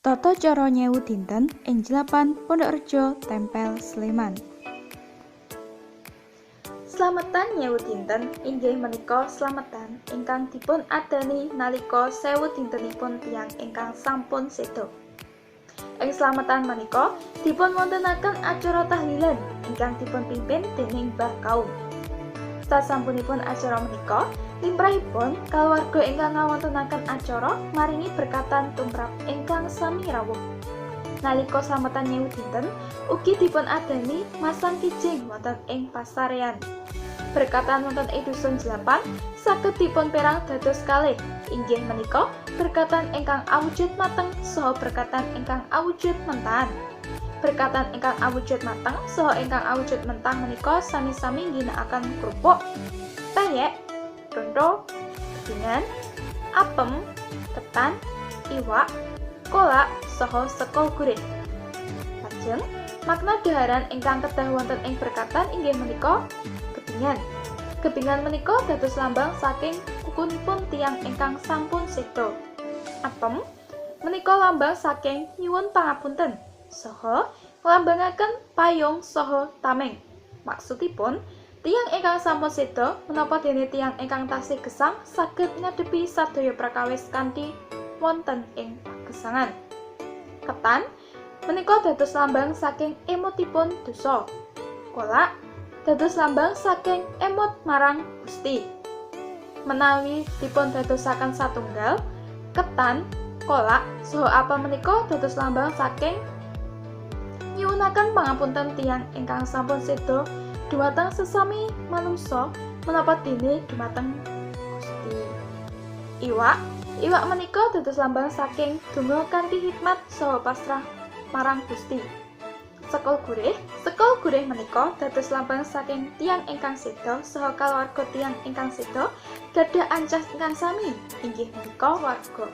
Tata cara nyewu dinten ing Jelapan Pondokrejo Tempel Sleman. Slametan nyewu dinten inggih menika slametan ingkang dipun adani nalika 1000 dintenipun tiyang ingkang sampun séda. Ing slametan menika dipun wontenaken acara tahlilan ingkang dipun pimpin déning Mbah Kaum. Sasampunipun acara menika, limrahipun kaluwarga ingkang ngawontenaken acara maringi berkatan tumrap ingkang sami rawuh. Nalika slametan nyewu dinten, ugi dipun adani masang kijing wonten ing pasarean. Berkatan wonten ing dusun Jelapan saged dipun perang dados kalih, inggih menika berkatan ingkang awujud mateng saha berkatan ingkang awujud mentahan. Berkatan ingkang awujud mateng saha ingkang awujud mentang menika sami-sami ngginakaken krupuk, peyek, ronto, gedhingan, apem, ketan, iwak, kolak, saha sekol gurih. Lajeng makna dhaharan ingkang kedah wonten ing berkatan inggih menika gebingan. Gebingan menika dados lambang saking kukunipun tiyang ingkang sampun séda. Apem menika lambang saking nyuwun pangapunten saha nglambangaken payung saha tameng. Maksudipun, tiyang ingkang sampun séda menapa dene tiyang ingkang tasih gesang saged ngadepi sadaya prakawis kanthi wonten ing pagesangan. Ketan menika dados lambang saking emotipun dosa. Kolak dados lambang saking emot marang Gusti. Menawi dipun dadosaken satunggal, ketan, kolak, saha apem menika dados lambang saking nyuwunaken pangapunten tiyang ingkang sampun séda dhumateng sesami manungsa menapa dene dhumateng Gusti. Iwak menika dados lambang saking donga kanthi hikmat saha pasrah marang Gusti. Sekol gurih menika dados lambang saking tiyang ingkang séda saha kaluwarga tiyang ingkang séda gadhah ancas ingkang sami, inggih menika warga.